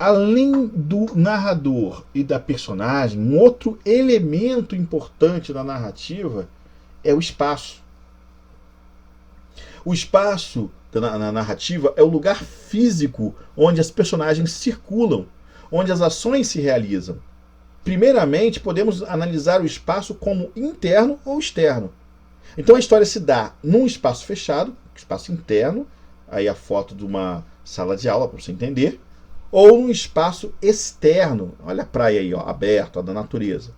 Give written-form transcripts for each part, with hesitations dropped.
além do narrador e da personagem, um outro elemento importante da narrativa é o espaço. O espaço na narrativa é o lugar físico onde as personagens circulam, onde as ações se realizam. Primeiramente, podemos analisar o espaço como interno ou externo. Então a história se dá num espaço fechado, espaço interno, aí a foto de uma sala de aula para você entender, ou num espaço externo, olha a praia aí, ó, aberto, ó, da natureza.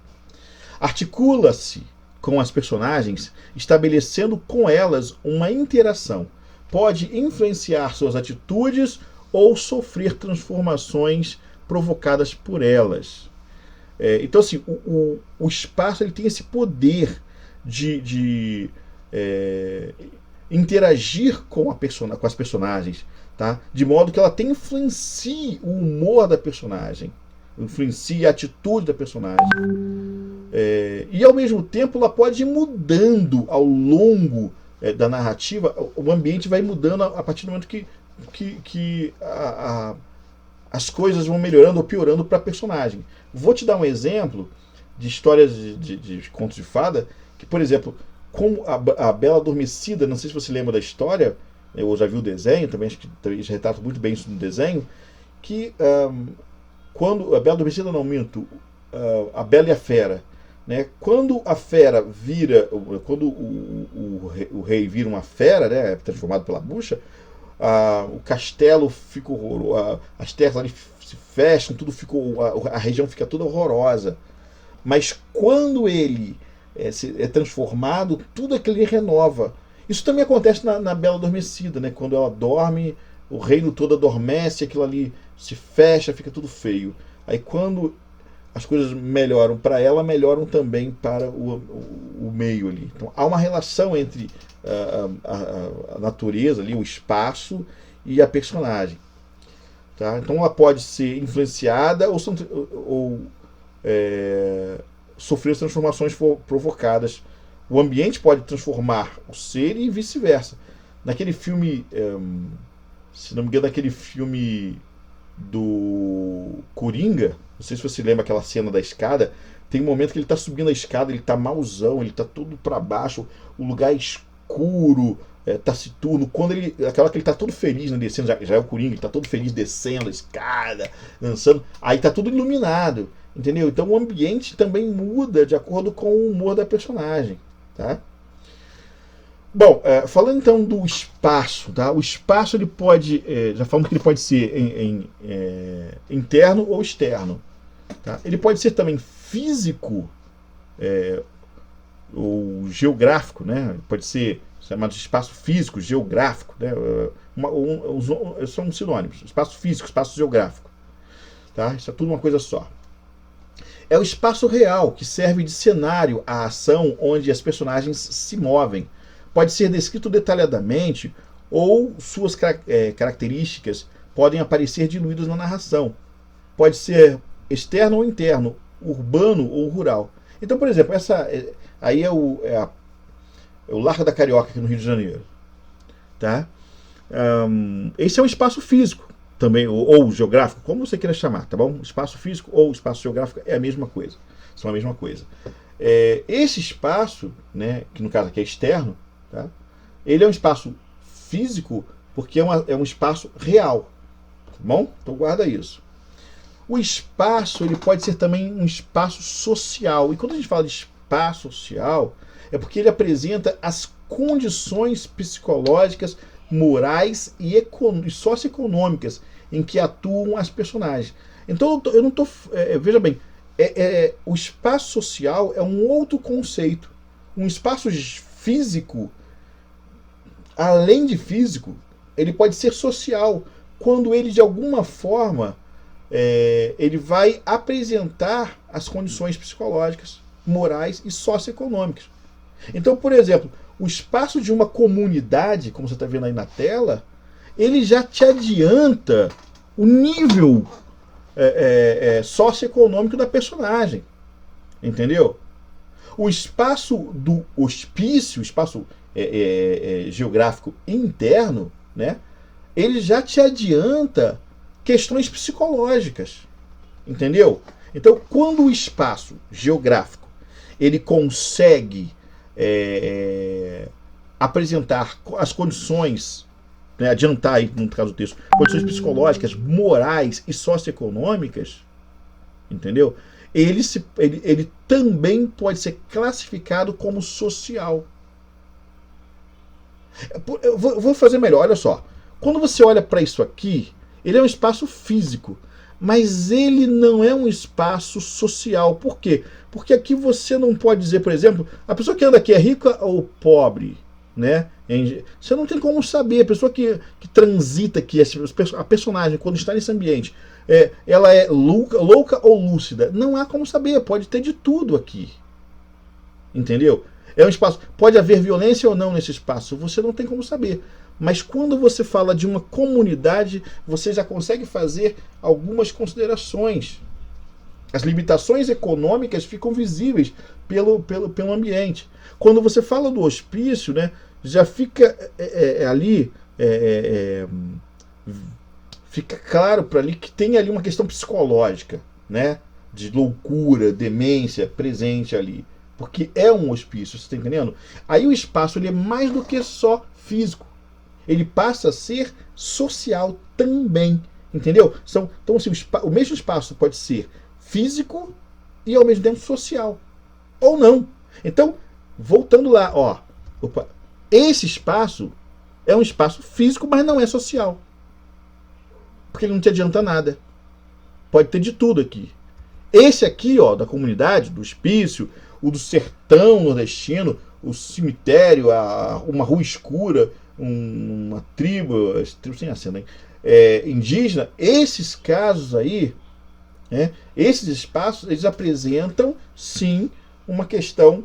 Articula-se com as personagens, estabelecendo com elas uma interação. Pode influenciar suas atitudes ou sofrer transformações provocadas por elas. Então, assim, o espaço ele tem esse poder de interagir com as personagens, tá? De modo que ela até influencie o humor da personagem, influencie a atitude da personagem. E ao mesmo tempo ela pode ir mudando ao longo da narrativa, o ambiente vai mudando a partir do momento que as coisas vão melhorando ou piorando para a personagem. Vou te dar um exemplo de histórias de contos de fada, que, por exemplo, como a Bela Adormecida, não sei se você lembra da história, eu já vi o desenho, também acho que eles retratam muito bem isso no desenho, que quando a Bela Adormecida, não minto, a Bela e a Fera, né? Quando a fera vira, quando o rei vira uma fera, né, transformado pela bucha, o castelo fica horroroso, as terras ali se fecham, tudo ficou, a região fica toda horrorosa. Mas quando ele é transformado, tudo aquilo renova. Isso também acontece na Bela Adormecida, né? Quando ela dorme, o reino todo adormece, aquilo ali se fecha, fica tudo feio. Aí quando as coisas melhoram para ela, melhoram também para o meio ali. Então há uma relação entre a natureza ali, o espaço e a personagem. Tá? Então ela pode ser influenciada ou sofrer as transformações provocadas. O ambiente pode transformar o ser e vice-versa. Naquele filme, se não me engano, naquele filme do Coringa, não sei se você lembra aquela cena da escada, tem um momento que ele está subindo a escada, ele está mauzão, ele está todo para baixo, o lugar é escuro, taciturno. Aquela que ele está todo feliz, né, descendo, já é o Coringa, ele está todo feliz descendo a escada, dançando, aí está tudo iluminado, entendeu? Então o ambiente também muda de acordo com o humor da personagem, tá? Bom, falando então do espaço, tá? O espaço ele pode, já falamos que ele pode ser interno ou externo, tá? Ele pode ser também físico ou geográfico, né? Pode ser chamado de espaço físico, geográfico, né? São sinônimos, espaço físico, espaço geográfico, tá? Isso é tudo uma coisa só. É o espaço real que serve de cenário à ação onde as personagens se movem. Pode ser descrito detalhadamente ou suas características podem aparecer diluídas na narração. Pode ser externo ou interno, urbano ou rural. Então, por exemplo, aí é o Largo da Carioca aqui no Rio de Janeiro. Tá? Esse é um espaço físico também, ou geográfico, como você queira chamar, tá bom? Espaço físico ou espaço geográfico é a mesma coisa. São a mesma coisa. Esse espaço, né, que no caso aqui é externo, tá? Ele é um espaço físico porque é um espaço real, tá bom? Então guarda isso. O espaço ele pode ser também um espaço social. E quando a gente fala de espaço social, é porque ele apresenta as condições psicológicas, morais e socioeconômicas em que atuam as personagens. Então eu não estou... veja bem, o espaço social é um outro conceito. Um espaço físico, além de físico, ele pode ser social, quando ele de alguma forma ele vai apresentar as condições psicológicas, morais e socioeconômicas. Então, por exemplo, o espaço de uma comunidade, como você está vendo aí na tela, ele já te adianta o nível socioeconômico da personagem. Entendeu? O espaço do hospício, o espaço geográfico interno, né, ele já te adianta questões psicológicas, entendeu? Então, quando o espaço geográfico ele consegue apresentar as condições, né, adiantar aí, no caso do texto, condições psicológicas, morais e socioeconômicas, entendeu? Ele também pode ser classificado como social. Eu vou fazer melhor, olha só. Quando você olha para isso aqui, ele é um espaço físico, mas ele não é um espaço social. Por quê? Porque aqui você não pode dizer, por exemplo, a pessoa que anda aqui é rica ou pobre, né? Você não tem como saber. A pessoa que transita aqui, a personagem, quando está nesse ambiente, ela é louca ou lúcida? Não há como saber. Pode ter de tudo aqui. Entendeu? É um espaço. Pode haver violência ou não nesse espaço. Você não tem como saber. Mas quando você fala de uma comunidade, você já consegue fazer algumas considerações. As limitações econômicas ficam visíveis pelo ambiente. Quando você fala do hospício, né, já fica ali, fica claro para ali que tem ali uma questão psicológica, né, de loucura, demência presente ali. Porque é um hospício, você está entendendo? Aí o espaço ele é mais do que só físico. Ele passa a ser social também. Entendeu? Então, assim, o mesmo espaço pode ser físico e ao mesmo tempo social. Ou não. Então, voltando lá, ó. Esse espaço é um espaço físico, mas não é social. Porque ele não te adianta nada. Pode ter de tudo aqui. Esse aqui, ó, da comunidade, do hospício, o do sertão nordestino, o cemitério, uma rua escura, uma tribo sem acento, indígena, esses casos aí, esses espaços, eles apresentam, sim, uma questão,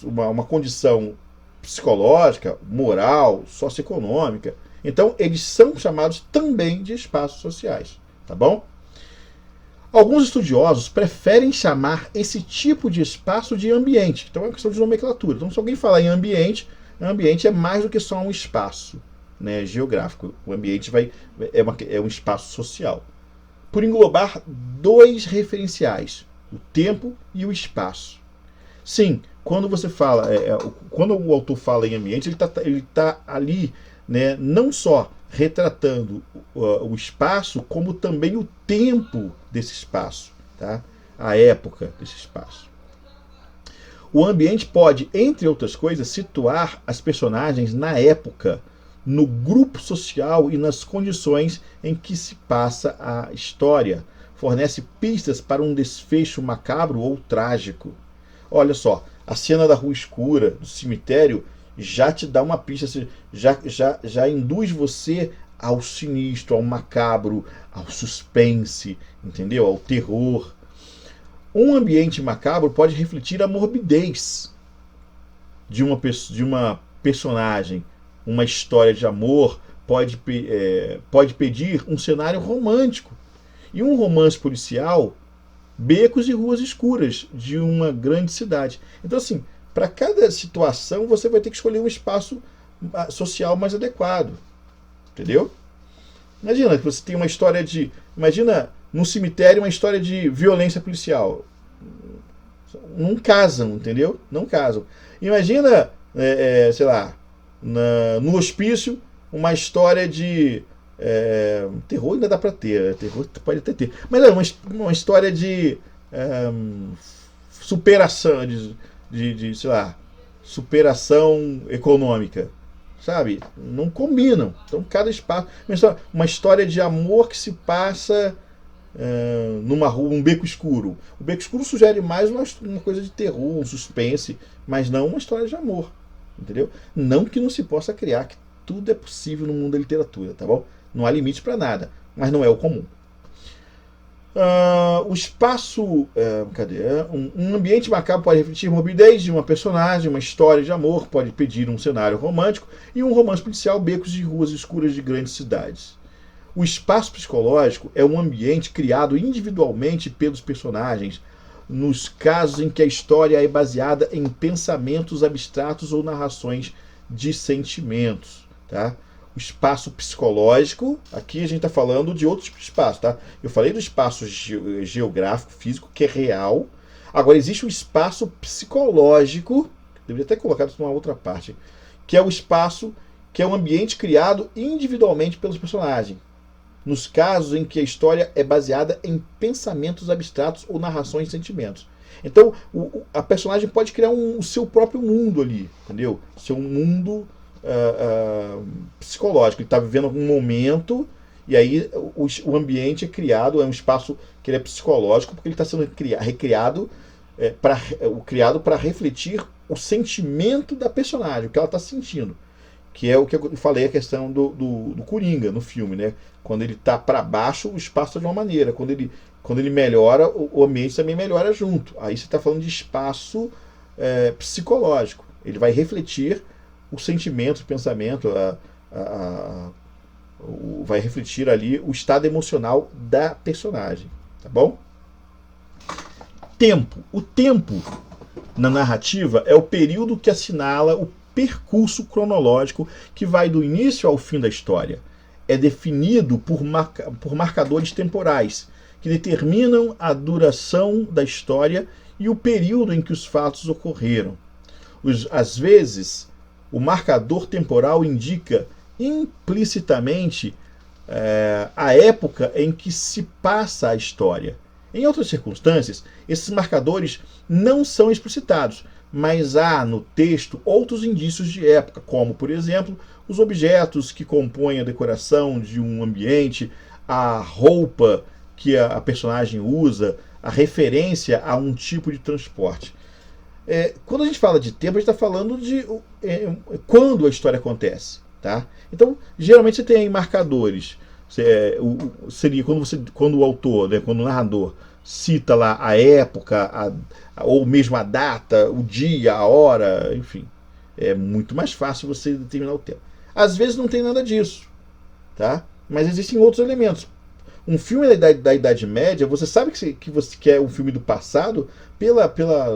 uma condição psicológica, moral, socioeconômica. Então, eles são chamados também de espaços sociais, tá bom? Alguns estudiosos preferem chamar esse tipo de espaço de ambiente. Então é uma questão de nomenclatura. Então, se alguém falar em ambiente é mais do que só um espaço, né, geográfico. O ambiente é um espaço social. Por englobar dois referenciais, o tempo e o espaço. Sim, quando você fala, quando o autor fala em ambiente, ele tá ali, né, não só retratando o espaço, como também o tempo desse espaço, tá? A época desse espaço. O ambiente pode, entre outras coisas, situar as personagens na época, no grupo social e nas condições em que se passa a história. Fornece pistas para um desfecho macabro ou trágico. Olha só, a cena da rua escura, do cemitério, já te dá uma pista, já induz você ao sinistro, ao macabro, ao suspense, entendeu? Ao terror. Um ambiente macabro pode refletir a morbidez de uma personagem. Uma história de amor pode pedir um cenário romântico. E um romance policial, becos e ruas escuras de uma grande cidade. Então, assim, para cada situação você vai ter que escolher um espaço social mais adequado. Entendeu? Imagina que você tem uma história de... Imagina no cemitério uma história de violência policial. Não casam, entendeu? Não casam. Imagina, sei lá, no hospício, uma história de... terror ainda dá para ter. Terror pode até ter. Mas é uma história de superação, sei lá, superação econômica. Sabe? Não combinam. Então, cada espaço... Uma história de amor que se passa numa rua, um beco escuro. O beco escuro sugere mais uma coisa de terror, um suspense, mas não uma história de amor. Entendeu? Não que não se possa criar, que tudo é possível no mundo da literatura, tá bom? Não há limite para nada, mas não é o comum. O espaço... Um ambiente macabro pode refletir morbidez de uma personagem, uma história de amor, pode pedir um cenário romântico e um romance policial, becos de ruas escuras de grandes cidades. O espaço psicológico é um ambiente criado individualmente pelos personagens, nos casos em que a história é baseada em pensamentos abstratos ou narrações de sentimentos. Tá? o espaço psicológico. Aqui a gente está falando de outro tipo de espaço, tá? Eu falei do espaço geográfico, físico, que é real. Agora existe o espaço psicológico, deveria até colocar isso numa outra parte, que é o espaço, que é um ambiente criado individualmente pelos personagens, nos casos em que a história é baseada em pensamentos abstratos ou narrações de sentimentos. Então, a personagem pode criar o seu próprio mundo ali, entendeu? Seu mundo psicológico. Ele está vivendo algum momento e aí o ambiente é criado, é um espaço que ele é psicológico, porque ele está sendo recriado criado para refletir o sentimento da personagem, o que ela está sentindo. Que é o que eu falei, a questão do Coringa no filme, né? Quando ele está para baixo, o espaço está de uma maneira. Quando ele melhora, o ambiente também melhora junto. Aí você está falando de espaço psicológico. Ele vai refletir o sentimento, o pensamento, vai refletir ali o estado emocional da personagem. Tá bom? Tempo. O tempo na narrativa é o período que assinala o percurso cronológico que vai do início ao fim da história. É definido por marcadores temporais, que determinam a duração da história e o período em que os fatos ocorreram. Às vezes, o marcador temporal indica implicitamente a época em que se passa a história. Em outras circunstâncias, esses marcadores não são explicitados, mas há no texto outros indícios de época, como, por exemplo, os objetos que compõem a decoração de um ambiente, a roupa que a personagem usa, a referência a um tipo de transporte. Quando a gente fala de tempo, a gente está falando de quando a história acontece. Tá? Então, geralmente você tem aí marcadores. Seria quando o autor, né, quando o narrador cita lá a época, ou mesmo a data, o dia, a hora, enfim. É muito mais fácil você determinar o tempo. Às vezes não tem nada disso, tá? Mas existem outros elementos. Um filme da Idade Média, você sabe que é um filme do passado pela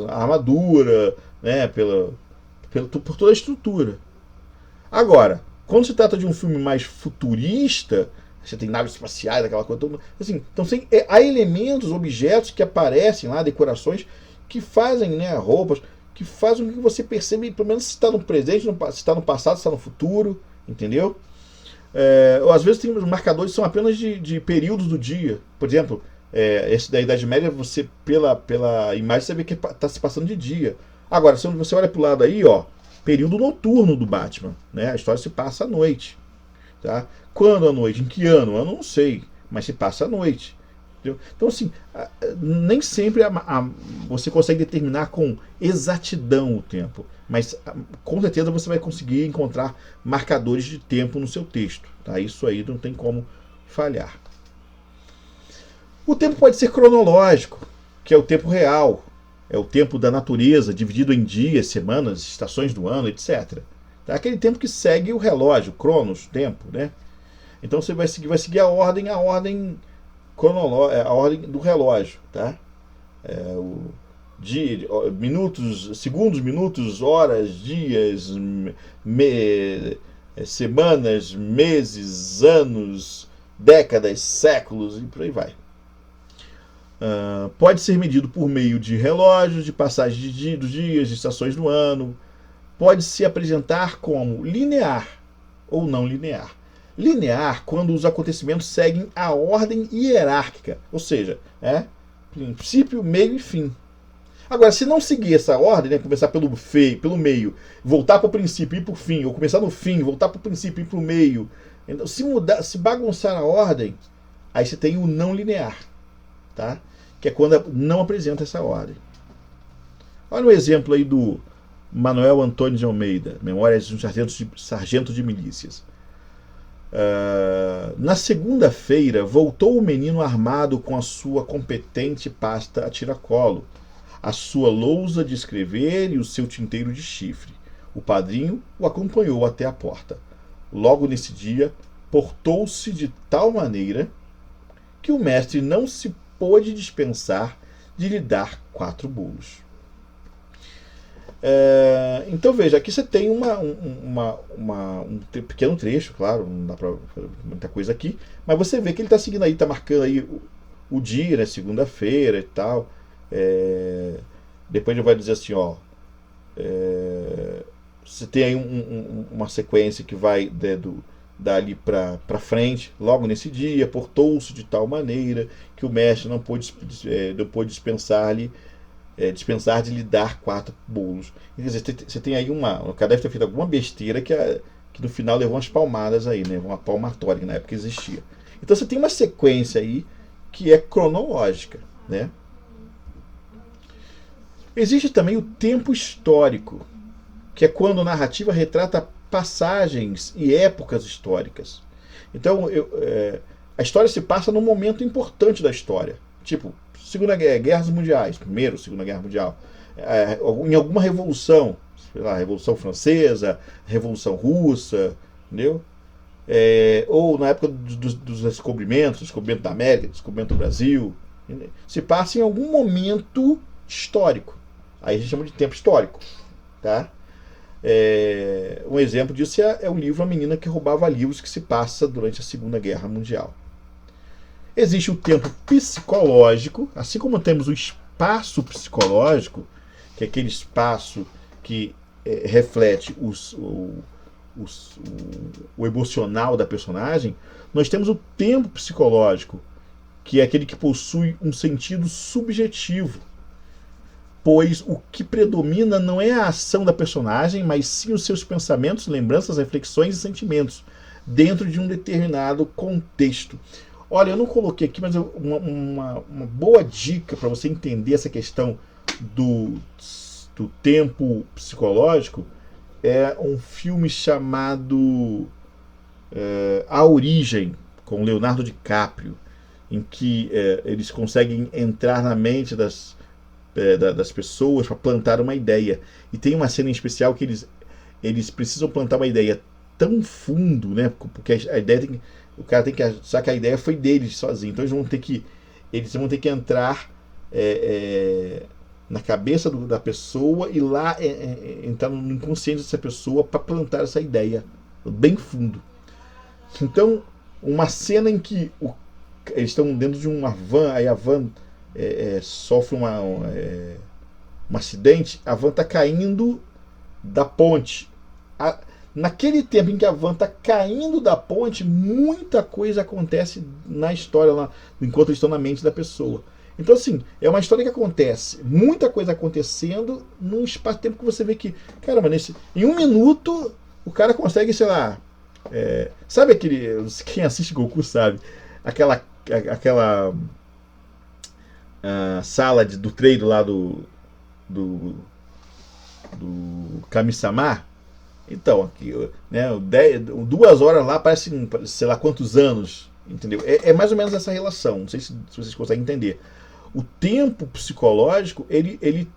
armadura, né, por toda a estrutura. Agora, quando se trata de um filme mais futurista, você tem naves espaciais, aquela coisa toda. Assim, então há elementos, objetos que aparecem lá, decorações, que fazem, né, roupas, que fazem com que você perceba, pelo menos se está no presente, se está no passado, se está no futuro, entendeu? Ou às vezes tem marcadores que são apenas de períodos do dia. Por exemplo, esse da Idade Média, você, pela imagem, você vê que está se passando de dia. Agora, se você olha para o lado aí, ó, período noturno do Batman, né? A história se passa à noite. Tá? Quando à noite? Em que ano? Eu não sei, mas se passa à noite. Entendeu? Então, assim, nem sempre você consegue determinar com exatidão o tempo, mas com certeza você vai conseguir encontrar marcadores de tempo no seu texto. Tá? Isso aí não tem como falhar. O tempo pode ser cronológico, que é o tempo real. É o tempo da natureza, dividido em dias, semanas, estações do ano, etc. Tá? Aquele tempo que segue o relógio, cronos, tempo, né? Então você vai seguir a ordem cronológica, a ordem do relógio, tá? Minutos, segundos, minutos, horas, dias, semanas, meses, anos, décadas, séculos e por aí vai. Pode ser medido por meio de relógios, de passagem dos dias, de estações do ano. Pode se apresentar como linear ou não linear. Linear quando os acontecimentos seguem a ordem hierárquica, ou seja, princípio, meio e fim. Agora, se não seguir essa ordem, né, começar pelo meio, voltar para o princípio e ir para o fim, ou começar no fim, voltar para o princípio e ir para o meio, então, se bagunçar a ordem, aí você tem o não linear, tá? Que é quando não apresenta essa ordem. Olha um exemplo aí do Manuel Antônio de Almeida, Memórias de um Sargento de Milícias. Na segunda-feira, voltou o menino armado com a sua competente pasta a tiracolo, a sua lousa de escrever e o seu tinteiro de chifre. O padrinho o acompanhou até a porta. Logo nesse dia, portou-se de tal maneira que o mestre não se pôde dispensar de lhe dar 4 bolos. Então veja, aqui você tem pequeno trecho, claro, não dá para fazer muita coisa aqui, mas você vê que ele está seguindo aí, está marcando aí o dia, né, segunda-feira e tal. Depois ele vai dizer assim, ó, você tem aí uma sequência que vai, né, dali para frente, logo nesse dia, portou-se de tal maneira que o mestre não pôde dispensar de lhe dar 4 bolos. Quer dizer, você tem aí o cara deve ter feito alguma besteira que no final levou umas palmadas aí, né? Uma palmatória que na época existia. Então você tem uma sequência aí que é cronológica, né? Existe também o tempo histórico, que é quando a narrativa retrata passagens e épocas históricas. Então, a história se passa num momento importante da história, tipo Segunda Guerra, Guerras Mundiais, Primeira, Segunda Guerra Mundial, em alguma revolução, sei lá, Revolução Francesa, Revolução Russa, entendeu? Ou na época dos descobrimentos, descobrimento da América, descobrimento do Brasil, entendeu? Se passa em algum momento histórico. Aí a gente chama de tempo histórico, tá? Um exemplo disso é o livro A Menina que Roubava Livros, que se passa durante a Segunda Guerra Mundial. Existe o tempo psicológico, assim como temos o espaço psicológico, que é aquele espaço que reflete o emocional da personagem. Nós temos o tempo psicológico, que é aquele que possui um sentido subjetivo, pois o que predomina não é a ação da personagem, mas sim os seus pensamentos, lembranças, reflexões e sentimentos, dentro de um determinado contexto. Olha, eu não coloquei aqui, mas uma boa dica para você entender essa questão do tempo psicológico é um filme chamado A Origem, com Leonardo DiCaprio, em que eles conseguem entrar na mente das pessoas para plantar uma ideia. E tem uma cena em especial que eles precisam plantar uma ideia tão fundo, né? Porque a ideia o cara tem que achar que a ideia foi deles sozinho. Então eles vão ter que entrar na cabeça da pessoa e lá entrar no inconsciente dessa pessoa para plantar essa ideia bem fundo. Então, uma cena em que eles estão dentro de uma van, aí a van sofre um acidente, a van está caindo da ponte. Naquele tempo em que a van está caindo da ponte, muita coisa acontece na história lá, enquanto eles estão na mente da pessoa. Então, assim, é uma história que acontece, muita coisa acontecendo num espaço de tempo que você vê que, caramba, em 1 minuto o cara consegue, sei lá, sabe quem assiste Goku sabe, aquela sala do treino lá do Kami-sama. Então, aqui, né, 2 horas lá parece, sei lá quantos anos, entendeu? É mais ou menos essa relação, não sei se vocês conseguem entender. O tempo psicológico, ele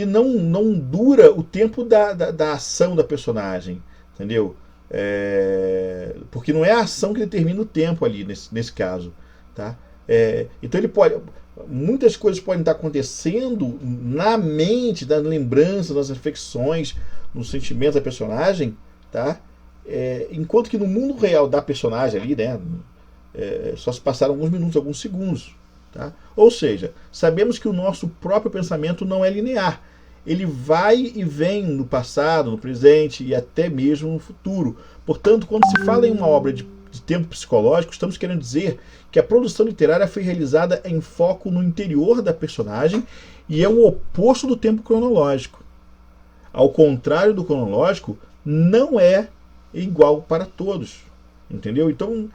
não dura o tempo da ação da personagem, entendeu? Porque não é a ação que determina o tempo ali, nesse caso, tá? Então muitas coisas podem estar acontecendo na mente, das lembranças, das reflexões, nos sentimentos da personagem, tá? Enquanto que no mundo real da personagem ali, né, só se passaram alguns minutos, alguns segundos, tá? Ou seja, sabemos que o nosso próprio pensamento não é linear. Ele vai e vem no passado, no presente e até mesmo no futuro. Portanto, quando se fala em uma obra de tempo psicológico, estamos querendo dizer que a produção literária foi realizada em foco no interior da personagem e é o oposto do tempo cronológico. Ao contrário do cronológico, não é igual para todos, entendeu? Então,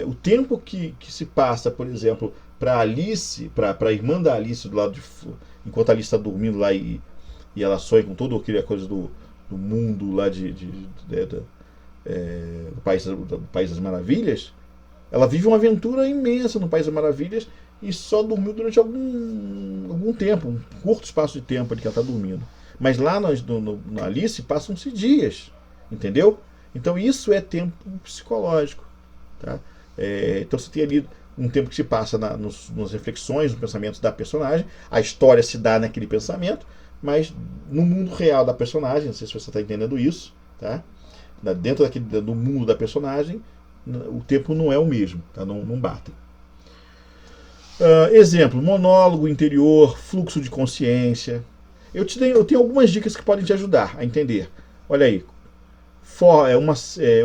o tempo que se passa, por exemplo, para Alice, para a irmã da Alice do lado de, enquanto a Alice está dormindo lá e ela sonha com toda aquela coisa do mundo lá do País das Maravilhas, ela vive uma aventura imensa no País das Maravilhas e só dormiu durante algum tempo, um curto espaço de tempo ali que ela está dormindo. Mas lá na Alice passam-se dias, entendeu? Então isso é tempo psicológico, tá? Então você tem ali um tempo que se passa nas reflexões, nos pensamentos da personagem, a história se dá naquele pensamento, mas no mundo real da personagem, não sei se você está entendendo isso, tá? Dentro do mundo da personagem, o tempo não é o mesmo, tá? Não batem. Exemplo, monólogo interior, fluxo de consciência. Eu tenho algumas dicas que podem te ajudar a entender. Olha aí,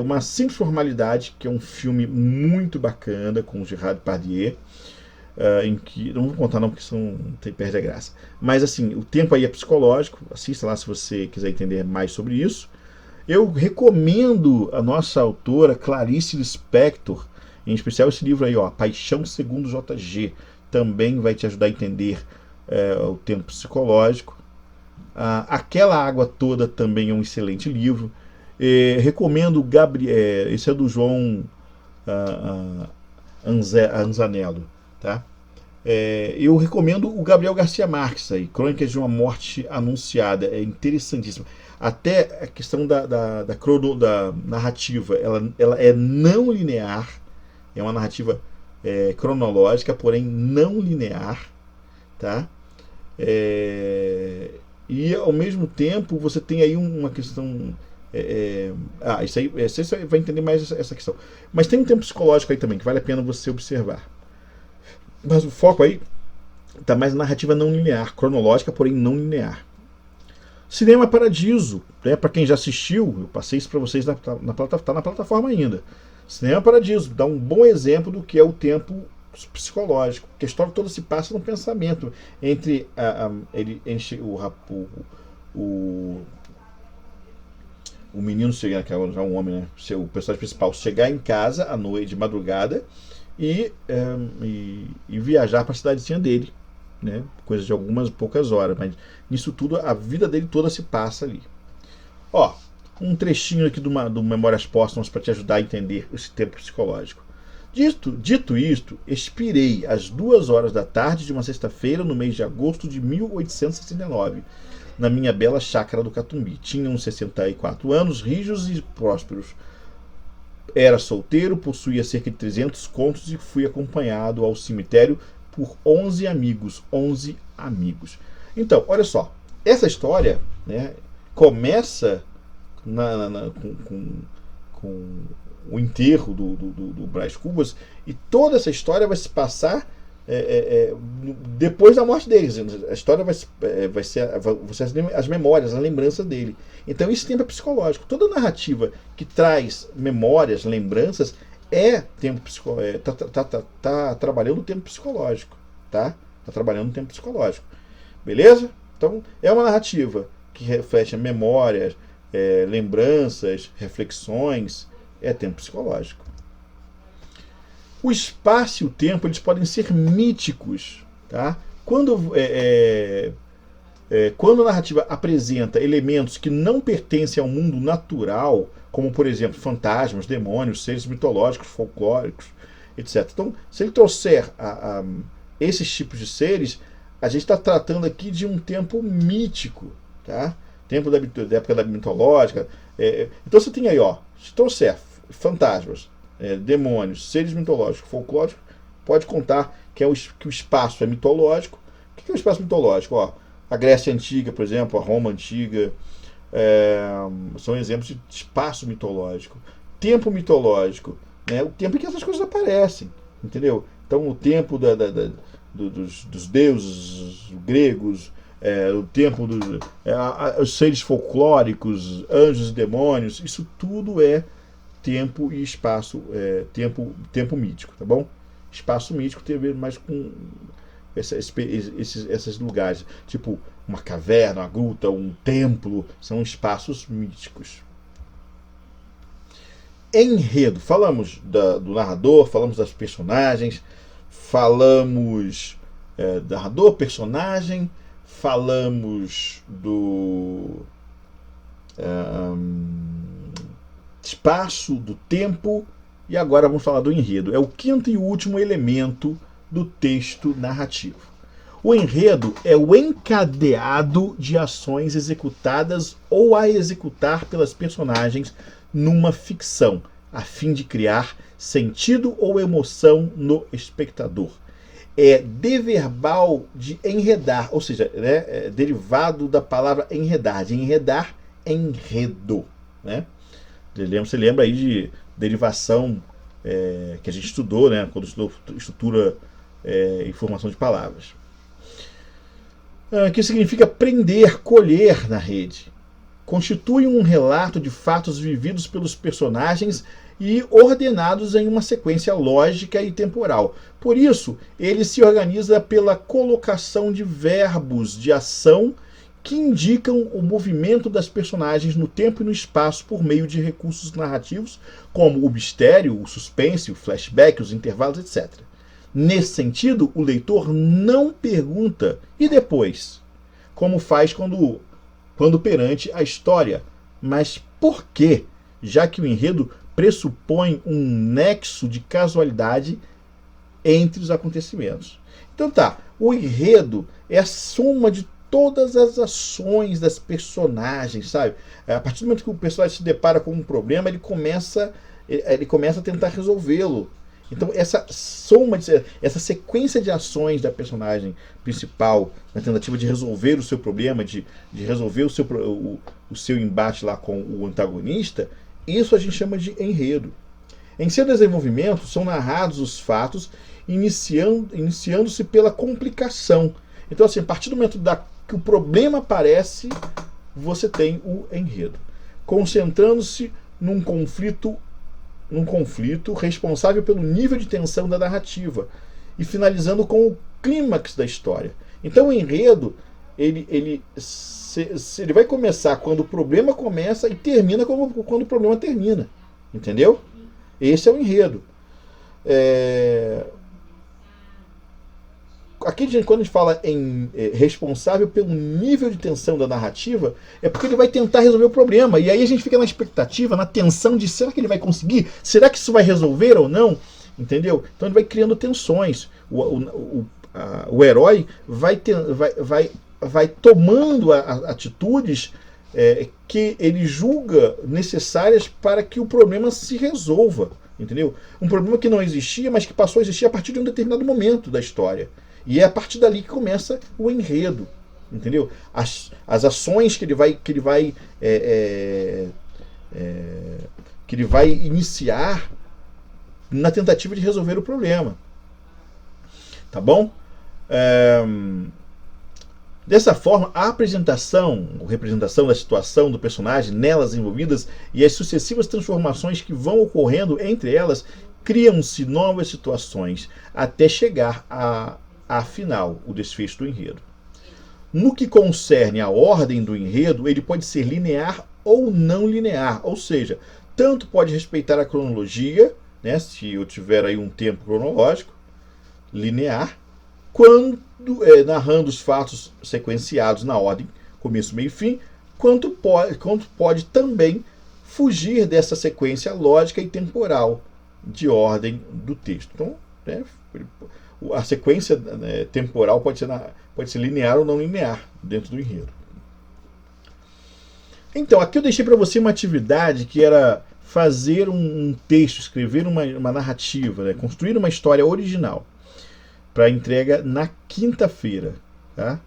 uma simples formalidade, que é um filme muito bacana com o Gerard Depardieu, em que não vou contar não porque senão perde a graça. Mas assim, o tempo aí é psicológico. Assista lá se você quiser entender mais sobre isso. Eu recomendo a nossa autora Clarice Lispector, em especial esse livro aí, ó, Paixão Segundo JG. Também vai te ajudar a entender o tempo psicológico. Aquela Água Toda também é um excelente livro. Recomendo Gabriel, esse é do João Anzanello, tá? Eu recomendo o Gabriel Garcia Marques aí, Crônicas de uma Morte Anunciada, é interessantíssimo. Até a questão da narrativa, ela é não linear, é uma narrativa cronológica, porém não linear, tá? E ao mesmo tempo você tem aí uma questão. Isso aí, você vai entender mais essa questão. Mas tem um tempo psicológico aí também, que vale a pena você observar. Mas o foco aí está mais na narrativa não linear, cronológica, porém não linear. Cinema Paradiso, né, para quem já assistiu, eu passei isso para vocês, tá na plataforma ainda. Cinema Paradiso dá um bom exemplo do que é o tempo psicológico, porque a história toda se passa no pensamento entre o menino chegar, que é um homem, né, o personagem principal, chegar em casa à noite, de madrugada, e viajar para a cidadezinha dele, né, coisa de algumas poucas horas, mas nisso tudo a vida dele toda se passa ali. Ó, um trechinho aqui do Memórias Póstumas para te ajudar a entender esse tempo psicológico. Dito isto, expirei às 2 horas da tarde de uma sexta-feira no mês de agosto de 1869, na minha bela chácara do Catumbi. Tinha uns 64 anos, rijos e prósperos. Era solteiro, possuía cerca de 300 contos e fui acompanhado ao cemitério por 11 amigos. 11 amigos. Então, olha só, essa história, né, começa com o enterro do Brás Cubas, e toda essa história vai se passar depois da morte deles. A história vai ser as memórias, a lembrança dele. Então esse tempo é psicológico. Toda narrativa que traz memórias, lembranças, tempo psicológico. Tá trabalhando o tempo psicológico, tá? Tá trabalhando o tempo psicológico. Beleza? Então é uma narrativa que reflete memórias, lembranças, reflexões. É tempo psicológico. O espaço e o tempo, eles podem ser míticos, tá? Quando a narrativa apresenta elementos que não pertencem ao mundo natural, como por exemplo fantasmas, demônios, seres mitológicos, folclóricos, etc. Então, se ele trouxer esses tipos de seres, a gente está tratando aqui de um tempo mítico, tá? Tempo da época da mitológica. Então você tem aí, ó, se trouxer fantasmas, demônios, seres mitológicos, folclóricos, pode contar que o espaço é mitológico. O que é o espaço mitológico? Ó, a Grécia Antiga, por exemplo, a Roma Antiga, são exemplos de espaço mitológico. Tempo mitológico, né? O tempo em que essas coisas aparecem, entendeu? Então o tempo dos deuses gregos, o tempo os seres folclóricos, anjos e demônios, isso tudo é tempo e espaço, tempo mítico, tá bom? Espaço mítico tem a ver mais com esses lugares, tipo uma caverna, uma gruta, um templo, são espaços míticos. Enredo, falamos do narrador, falamos das personagens, falamos do narrador, personagem, falamos do espaço, do tempo, e agora vamos falar do enredo. É o quinto e último elemento do texto narrativo. O enredo é o encadeado de ações executadas ou a executar pelas personagens numa ficção, a fim de criar sentido ou emoção no espectador. é deverbal de enredar, ou seja, né, é derivado da palavra enredar, de enredar, enredo. Né? Você lembra aí de derivação que a gente estudou, né, quando estudou estrutura e formação de palavras. Que significa prender, colher na rede. Constitui um relato de fatos vividos pelos personagens e ordenados em uma sequência lógica e temporal. Por isso, ele se organiza pela colocação de verbos de ação que indicam o movimento das personagens no tempo e no espaço por meio de recursos narrativos como o mistério, o suspense, o flashback, os intervalos, etc. Nesse sentido, o leitor não pergunta e depois, como faz quando perante a história. Mas por quê? Já que o enredo pressupõe um nexo de casualidade entre os acontecimentos. Então tá, o enredo é a soma de todas as ações das personagens, sabe? A partir do momento que o personagem se depara com um problema, ele começa a tentar resolvê-lo. Então essa soma, essa sequência de ações da personagem principal na tentativa de resolver o seu problema, de resolver o seu embate lá com o antagonista, isso a gente chama de enredo. Em seu desenvolvimento são narrados os fatos iniciando-se pela complicação. Então assim, a partir do momento que o problema aparece, você tem o enredo, concentrando-se num conflito responsável pelo nível de tensão da narrativa e finalizando com o clímax da história. Então o enredo ele vai começar quando o problema começa e termina quando o problema termina. Entendeu? Esse é o enredo. Aqui, quando a gente fala em responsável pelo nível de tensão da narrativa, é porque ele vai tentar resolver o problema. E aí a gente fica na expectativa, na tensão de será que ele vai conseguir? Será que isso vai resolver ou não? Entendeu? Então ele vai criando tensões. O herói vai tomando atitudes que ele julga necessárias para que o problema se resolva. Entendeu? Um problema que não existia, mas que passou a existir a partir de um determinado momento da história. E é a partir dali que começa o enredo, entendeu? As ações que ele vai iniciar na tentativa de resolver o problema, tá bom? Dessa forma, a apresentação ou representação da situação do personagem, nelas envolvidas e as sucessivas transformações que vão ocorrendo entre elas, criam-se novas situações até chegar afinal, o desfecho do enredo. No que concerne à ordem do enredo, ele pode ser linear ou não linear, ou seja, tanto pode respeitar a cronologia, né, se eu tiver aí um tempo cronológico, linear, quando narrando os fatos sequenciados na ordem, começo, meio e fim, quanto pode também fugir dessa sequência lógica e temporal de ordem do texto. Então, a sequência temporal pode ser linear ou não linear dentro do enredo. Então, aqui eu deixei para você uma atividade que era fazer um texto, escrever uma narrativa, né? Construir uma história original para entrega na quinta-feira. Tá?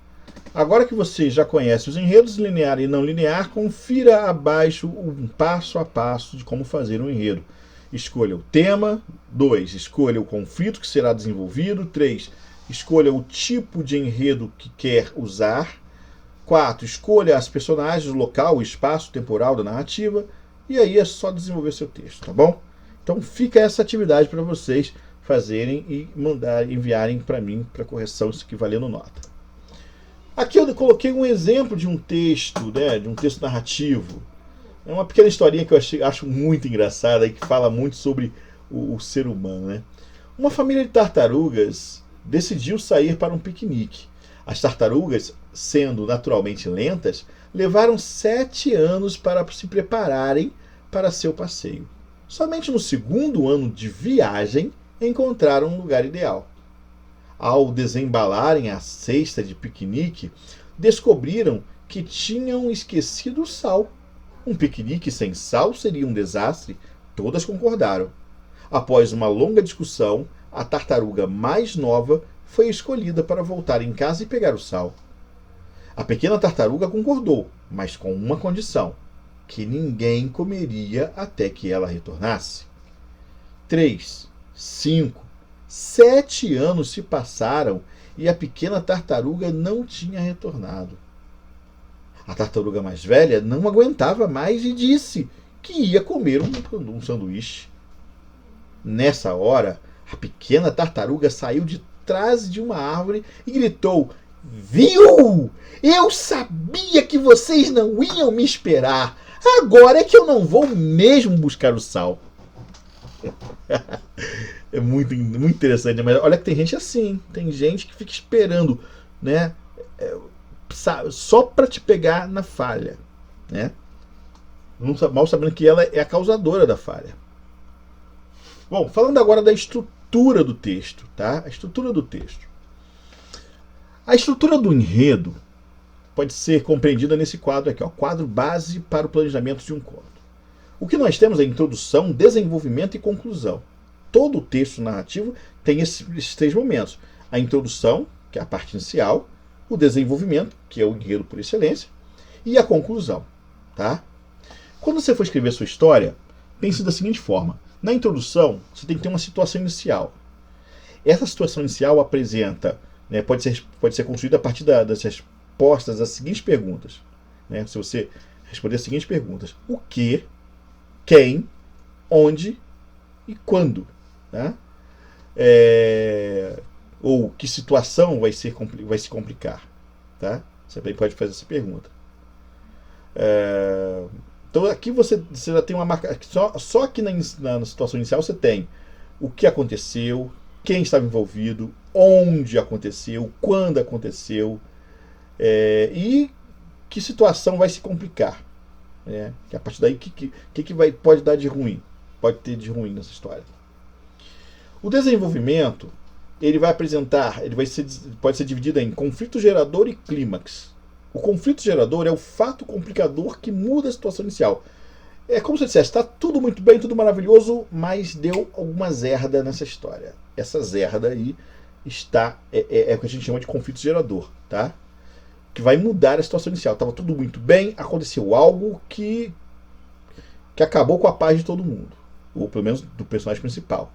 Agora que você já conhece os enredos linear e não linear, confira abaixo um passo a passo de como fazer um enredo. Escolha o tema. 2. Escolha o conflito que será desenvolvido. 3. Escolha o tipo de enredo que quer usar. 4. Escolha as personagens, o local, o espaço temporal da narrativa. E aí é só desenvolver seu texto, tá bom? Então fica essa atividade para vocês fazerem e enviarem para mim para correção, isso aqui valendo nota. Aqui eu coloquei um exemplo de um texto, né, de um texto narrativo. É uma pequena historinha que eu acho muito engraçada e que fala muito sobre o ser humano. Né? Uma família de tartarugas decidiu sair para um piquenique. As tartarugas, sendo naturalmente lentas, levaram 7 anos para se prepararem para seu passeio. Somente no segundo ano de viagem encontraram um lugar ideal. Ao desembalarem a cesta de piquenique, descobriram que tinham esquecido o sal. Um piquenique sem sal seria um desastre, todas concordaram. Após uma longa discussão, a tartaruga mais nova foi escolhida para voltar em casa e pegar o sal. A pequena tartaruga concordou, mas com uma condição: que ninguém comeria até que ela retornasse. 3, 5, 7 anos se passaram e a pequena tartaruga não tinha retornado. A tartaruga mais velha não aguentava mais e disse que ia comer um sanduíche. Nessa hora, a pequena tartaruga saiu de trás de uma árvore e gritou: "Viu? Eu sabia que vocês não iam me esperar. Agora é que eu não vou mesmo buscar o sal." É muito interessante, mas olha que tem gente assim, tem gente que fica esperando, né? Só para te pegar na falha, né? Mal sabendo que ela é a causadora da falha. Bom, falando agora da estrutura do texto, tá? A estrutura do texto. A estrutura do enredo pode ser compreendida nesse quadro aqui, ó, quadro base para o planejamento de um conto. O que nós temos é introdução, desenvolvimento e conclusão. Todo o texto narrativo tem esses 3 momentos. A introdução, que é a parte inicial, o desenvolvimento, que é o enredo por excelência, e a conclusão. Tá? Quando você for escrever a sua história, pense da seguinte forma. Na introdução, você tem que ter uma situação inicial. Essa situação inicial apresenta, né, pode ser construída a partir das respostas às seguintes perguntas. Né? Se você responder as seguintes perguntas: o que, quem, onde e quando. Tá? Ou que situação vai se complicar. Tá? Você também pode fazer essa pergunta. Então aqui você já tem uma marca. Só que na situação inicial você tem o que aconteceu, quem estava envolvido, onde aconteceu, quando aconteceu, e que situação vai se complicar. Que a partir daí, pode dar de ruim? Pode ter de ruim nessa história. O desenvolvimento, ele vai apresentar, pode ser dividido em conflito gerador e clímax. O conflito gerador é o fato complicador que muda a situação inicial. É como se eu dissesse, está tudo muito bem, tudo maravilhoso, mas deu alguma zerda nessa história. Essa zerda aí é o que a gente chama de conflito gerador, tá? Que vai mudar a situação inicial. Estava tudo muito bem, aconteceu algo que acabou com a paz de todo mundo, ou pelo menos do personagem principal.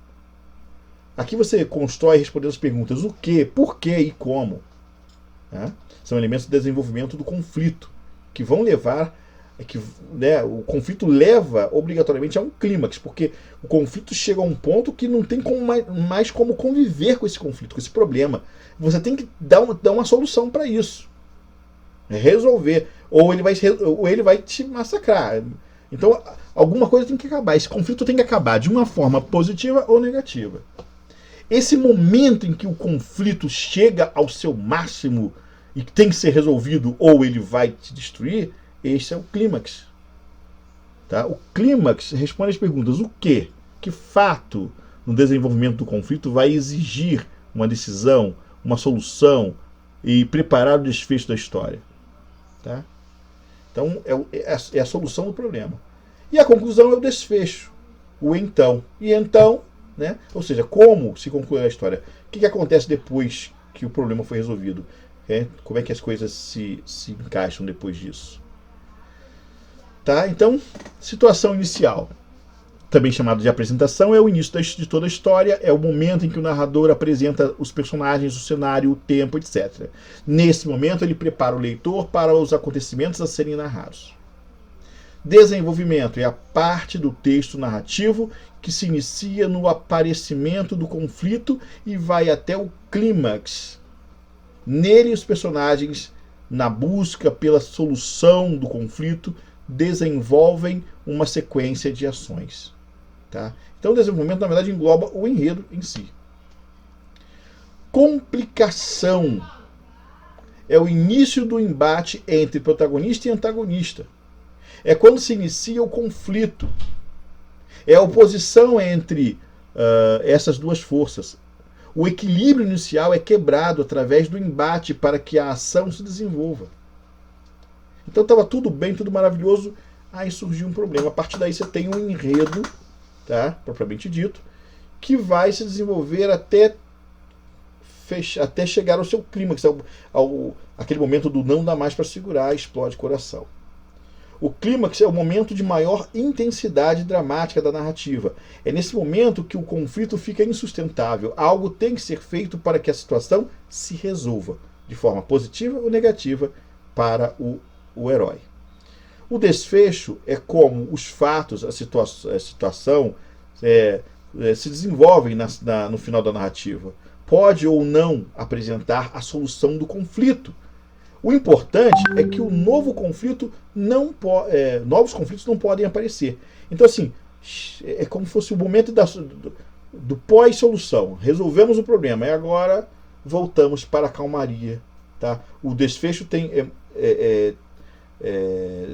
Aqui você constrói respondendo as perguntas: o que, por que e como. Né? São elementos de desenvolvimento do conflito que vão levar, o conflito leva obrigatoriamente a um clímax, porque o conflito chega a um ponto que não tem mais como conviver com esse conflito, com esse problema. Você tem que dar uma solução para isso, resolver, ou ele vai te massacrar. Então alguma coisa tem que acabar. Esse conflito tem que acabar de uma forma positiva ou negativa. Esse momento em que o conflito chega ao seu máximo e tem que ser resolvido ou ele vai te destruir, esse é o clímax. Tá? O clímax responde às perguntas: o que? Que fato no desenvolvimento do conflito vai exigir uma decisão, uma solução e preparar o desfecho da história? Tá? Então é a solução do problema. E a conclusão é o desfecho, o então. E então, né? Ou seja, como se conclui a história? O que acontece depois que o problema foi resolvido? Como é que as coisas se encaixam depois disso? Tá? Então, situação inicial, também chamado de apresentação, é o início de toda a história, é o momento em que o narrador apresenta os personagens, o cenário, o tempo, etc. Nesse momento, ele prepara o leitor para os acontecimentos a serem narrados. Desenvolvimento é a parte do texto narrativo que se inicia no aparecimento do conflito e vai até o clímax. Nele, os personagens, na busca pela solução do conflito, desenvolvem uma sequência de ações. Tá? Então, o desenvolvimento, na verdade, engloba o enredo em si. Complicação é o início do embate entre protagonista e antagonista. É quando se inicia o conflito. É a oposição entre essas duas forças. O equilíbrio inicial é quebrado através do embate para que a ação se desenvolva. Então estava tudo bem, tudo maravilhoso, aí surgiu um problema. A partir daí você tem um enredo, tá, propriamente dito, que vai se desenvolver até até chegar ao seu clímax, aquele momento do não dá mais para segurar, explode o coração. O clímax é o momento de maior intensidade dramática da narrativa. É nesse momento que o conflito fica insustentável. Algo tem que ser feito para que a situação se resolva, de forma positiva ou negativa, para o herói. O desfecho é como os fatos, a situação se desenvolvem no final da narrativa. Pode ou não apresentar a solução do conflito. O importante é que o novo conflito novos conflitos não podem aparecer. Então, assim, é como se fosse o momento do pós-solução. Resolvemos o problema e agora voltamos para a calmaria. Tá? O desfecho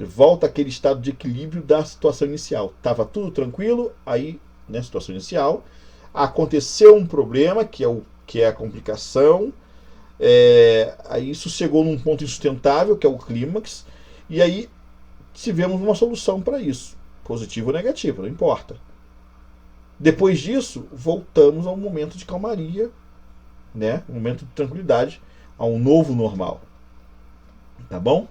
volta àquele estado de equilíbrio da situação inicial. Estava tudo tranquilo, aí, na situação inicial, aconteceu um problema, que é a complicação. Aí isso chegou num ponto insustentável, que é o clímax, e aí tivemos uma solução para isso, positiva ou negativa, não importa. Depois disso, voltamos ao momento de calmaria, né? Um momento de tranquilidade, a um novo normal. Tá bom?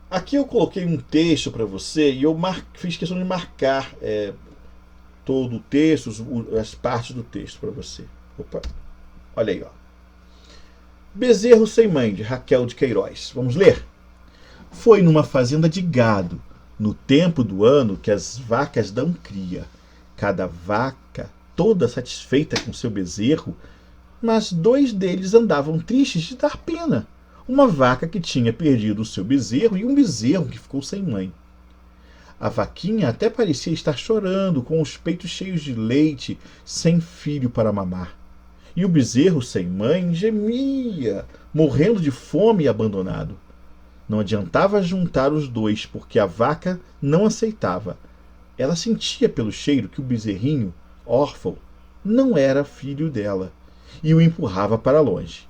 Aqui eu coloquei um texto para você e eu fiz questão de marcar todo o texto, as partes do texto para você. Opa, olha aí, ó. Bezerro Sem Mãe, de Raquel de Queiroz. Vamos ler? Foi numa fazenda de gado, no tempo do ano que as vacas dão cria. Cada vaca toda satisfeita com seu bezerro, mas 2 deles andavam tristes de dar pena. Uma vaca que tinha perdido o seu bezerro e um bezerro que ficou sem mãe. A vaquinha até parecia estar chorando, com os peitos cheios de leite, sem filho para mamar. E o bezerro sem mãe gemia, morrendo de fome e abandonado. Não adiantava juntar os 2, porque a vaca não aceitava. Ela sentia pelo cheiro que o bezerrinho, órfão, não era filho dela, e o empurrava para longe.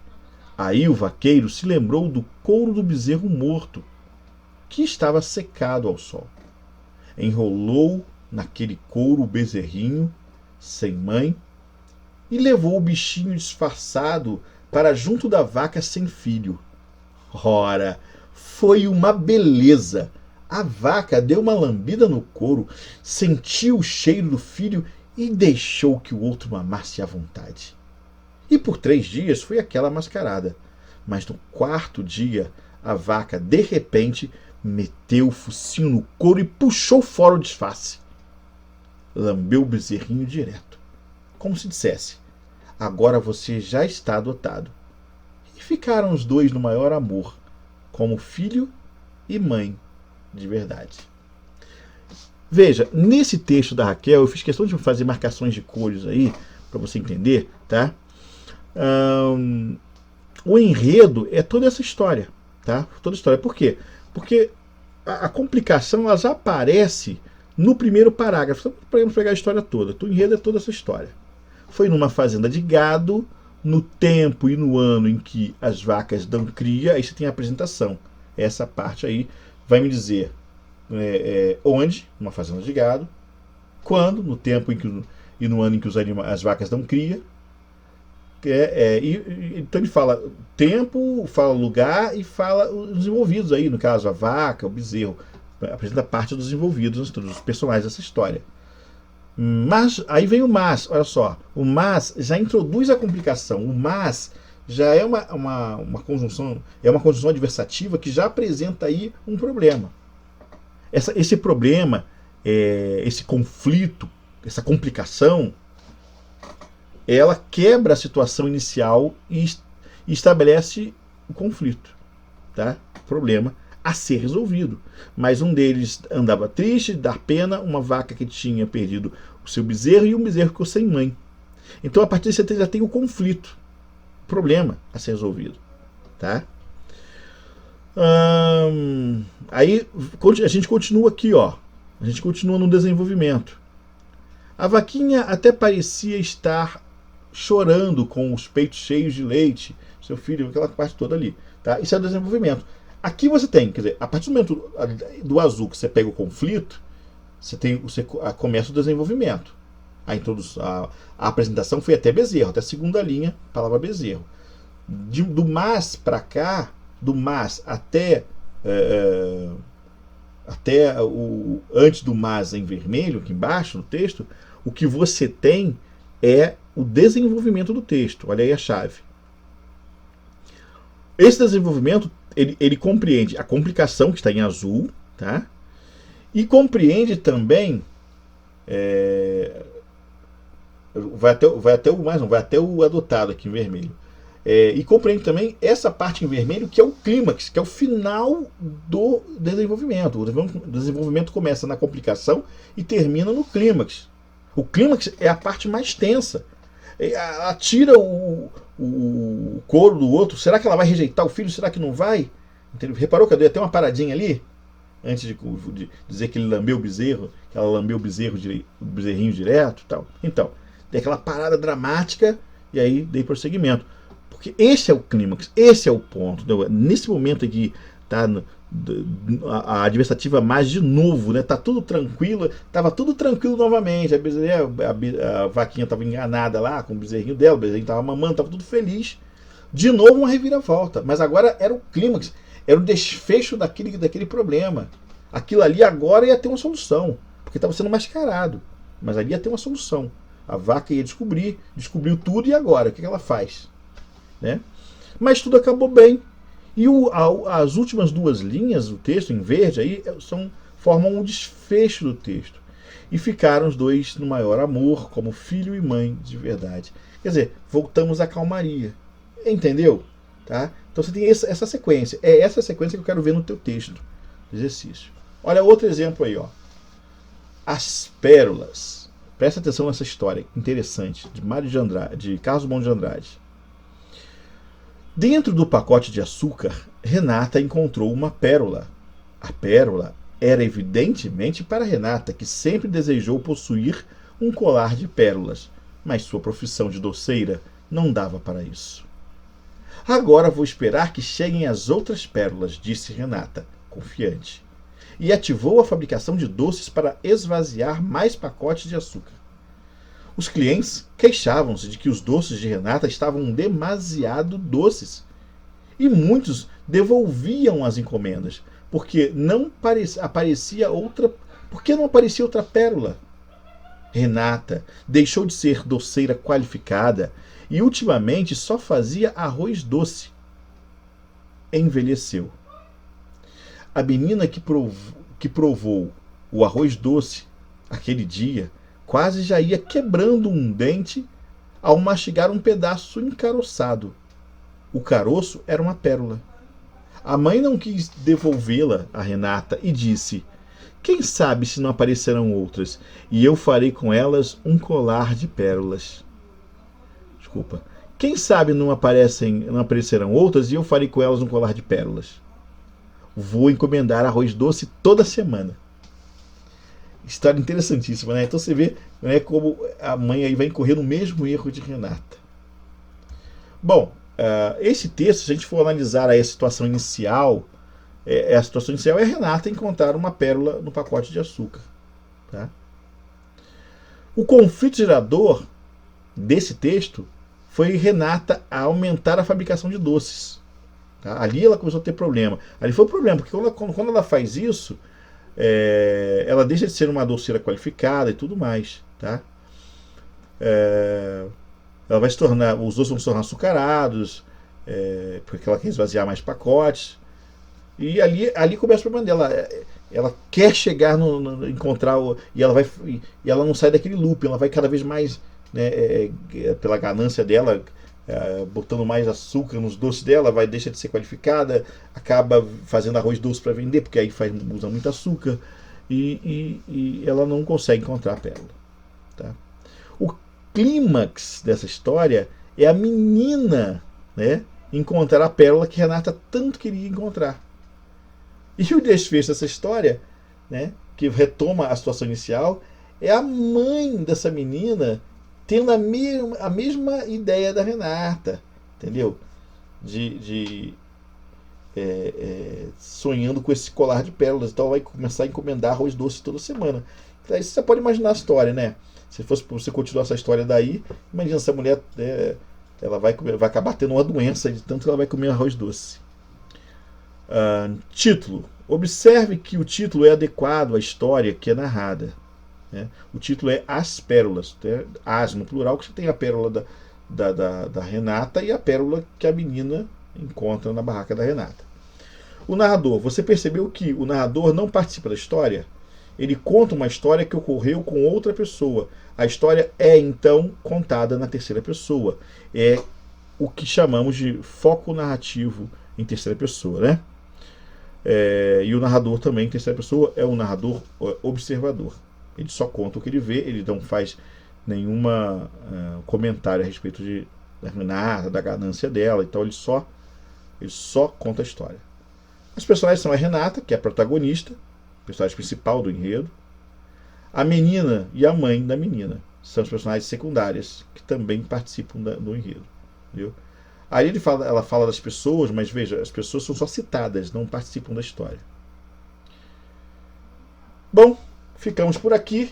Aí o vaqueiro se lembrou do couro do bezerro morto, que estava secado ao sol. Enrolou naquele couro o bezerrinho, sem mãe, e levou o bichinho disfarçado para junto da vaca sem filho. Ora, foi uma beleza! A vaca deu uma lambida no couro, sentiu o cheiro do filho e deixou que o outro mamasse à vontade. E por 3 dias foi aquela mascarada. Mas no 4º dia, a vaca, de repente, meteu o focinho no couro e puxou fora o disfarce. Lambeu o bezerrinho direto, como se dissesse: agora você já está adotado. E ficaram os 2 no maior amor, como filho e mãe de verdade. Veja, nesse texto da Raquel, eu fiz questão de fazer marcações de cores aí, para você entender, tá? O enredo é toda essa história, tá? Toda a história. Por quê? Porque a complicação ela já aparece no primeiro parágrafo. Então, podemos pegar a história toda. O enredo é toda essa história. Foi numa fazenda de gado, no tempo e no ano em que as vacas dão cria. Aí você tem a apresentação. Essa parte aí vai me dizer onde, uma fazenda de gado, quando, no tempo e no ano em que as vacas dão cria. Então ele fala tempo, fala lugar e fala os envolvidos aí, no caso a vaca, o bezerro, apresenta parte dos envolvidos, dos personagens dessa história. Mas aí vem o mas, olha só, o mas já introduz a complicação, o mas já é uma conjunção, adversativa que já apresenta aí um problema. Esse problema, esse conflito, essa complicação, ela quebra a situação inicial e estabelece o conflito, tá? Problema a ser resolvido. Mas um deles andava triste, dar pena, uma vaca que tinha perdido o seu bezerro e um bezerro ficou sem mãe. Então, a partir disso, você já tem o conflito, o problema a ser resolvido, tá? Aí a gente continua aqui, ó. A gente continua no desenvolvimento. A vaquinha até parecia estar chorando com os peitos cheios de leite, seu filho, aquela parte toda ali, tá? Isso é o desenvolvimento. Aqui você tem, quer dizer, a partir do momento do azul que você pega o conflito, você começa o desenvolvimento. A apresentação foi até Bezerro, até a segunda linha, palavra Bezerro. Do mas para cá, do mas até antes do mas em vermelho, aqui embaixo no texto, o que você tem é o desenvolvimento do texto. Olha aí a chave. Esse desenvolvimento, ele compreende a complicação, que está em azul, tá? E compreende também vai até o adotado aqui em vermelho. E compreende também essa parte em vermelho, que é o clímax, que é o final do desenvolvimento. O desenvolvimento começa na complicação e termina no clímax. O clímax é a parte mais tensa. Ela tira o couro do outro. Será que ela vai rejeitar o filho? Será que não vai? Entendeu? Reparou que eu dei até uma paradinha ali? Antes de dizer que ele lambeu o bezerro, que ela lambeu o bezerrinho direto e tal. Então, tem aquela parada dramática e aí dei prosseguimento. Porque esse é o clímax, esse é o ponto. Entendeu? Nesse momento aqui, tá a adversativa mais de novo, né? Tá tudo tranquilo, tava tudo tranquilo novamente. A vaquinha tava enganada lá com o bezerrinho dela, o bezerrinho tava mamando, tava tudo feliz. De novo uma reviravolta, mas agora era o clímax, era o desfecho daquele problema. Aquilo ali agora ia ter uma solução, porque estava sendo mascarado, mas ali ia ter uma solução. A vaca ia descobriu tudo, e agora? O que ela faz? Né? Mas tudo acabou bem. E as últimas duas linhas do texto, em verde, aí, formam um desfecho do texto. E ficaram os dois no maior amor, como filho e mãe de verdade. Quer dizer, voltamos à calmaria. Entendeu? Tá? Então você tem essa sequência. É essa sequência que eu quero ver no teu texto. Exercício. Olha outro exemplo aí. Ó. As pérolas. Presta atenção nessa história interessante de Carlos Drummond de Andrade. Dentro do pacote de açúcar, Renata encontrou uma pérola. A pérola era evidentemente para Renata, que sempre desejou possuir um colar de pérolas, mas sua profissão de doceira não dava para isso. Agora vou esperar que cheguem as outras pérolas, disse Renata, confiante, e ativou a fabricação de doces para esvaziar mais pacotes de açúcar. Os clientes queixavam-se de que os doces de Renata estavam demasiado doces. E muitos devolviam as encomendas, porque não aparecia outra pérola. Renata deixou de ser doceira qualificada e ultimamente só fazia arroz doce. Envelheceu. A menina que provou o arroz doce aquele dia quase já ia quebrando um dente ao mastigar um pedaço encaroçado. O caroço era uma pérola. A mãe não quis devolvê-la a Renata e disse: quem sabe se não aparecerão outras, e eu farei com elas um colar de pérolas. Desculpa. Quem sabe não aparecerão outras, e eu farei com elas um colar de pérolas. Vou encomendar arroz doce toda semana. História interessantíssima, né? Então você vê, né, como a mãe aí vai incorrer no mesmo erro de Renata. Bom, esse texto, se a gente for analisar aí a situação inicial, a situação inicial é a Renata encontrar uma pérola no pacote de açúcar. Tá? O conflito gerador desse texto foi Renata a aumentar a fabricação de doces. Tá? Ali ela começou a ter problema. Ali foi o problema, porque quando ela faz isso, ela deixa de ser uma doceira qualificada e tudo mais, tá? Ela vai se tornar, os doces vão se tornar açucarados, porque ela quer esvaziar mais pacotes, e ali começa o problema dela. Ela quer chegar encontrar e ela não sai daquele loop, ela vai cada vez mais, né, pela ganância dela, botando mais açúcar nos doces dela, deixa de ser qualificada, acaba fazendo arroz doce para vender, porque aí usa muito açúcar, e ela não consegue encontrar a pérola. Tá? O clímax dessa história é a menina, né, encontrar a pérola que Renata tanto queria encontrar. E o desfecho dessa história, né, que retoma a situação inicial, é a mãe dessa menina tendo a mesma ideia da Renata, entendeu? Sonhando com esse colar de pérolas. Então ela vai começar a encomendar arroz doce toda semana. Aí você pode imaginar a história, né? Se fosse para você continuar essa história daí, imagina essa mulher, ela vai acabar tendo uma doença de tanto que ela vai comer arroz doce. Título. Observe que o título é adequado à história que é narrada. Né? O título é As Pérolas. As no plural, que você tem a pérola da Renata e a pérola que a menina encontra na barraca da Renata. O narrador. Você percebeu que o narrador não participa da história? Ele conta uma história que ocorreu com outra pessoa. A história é, então, contada na terceira pessoa. É o que chamamos de foco narrativo em terceira pessoa, né? E o narrador também, em terceira pessoa, é um narrador observador. Ele só conta o que ele vê, ele não faz nenhum comentário a respeito da Renata, da ganância dela, então ele só conta a história. As personagens são a Renata, que é a protagonista, personagem principal do enredo. A menina e a mãe da menina são as personagens secundárias, que também participam do enredo. Viu? Aí ela fala das pessoas, mas veja, as pessoas são só citadas, não participam da história. Bom, ficamos por aqui.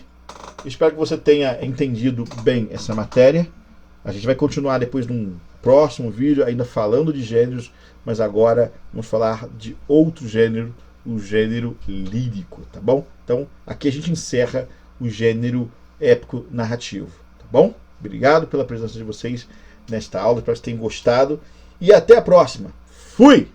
Espero que você tenha entendido bem essa matéria. A gente vai continuar depois num próximo vídeo, ainda falando de gêneros, mas agora vamos falar de outro gênero, o gênero lírico, tá bom? Então, aqui a gente encerra o gênero épico narrativo, tá bom? Obrigado pela presença de vocês nesta aula, espero que vocês tenham gostado e até a próxima. Fui!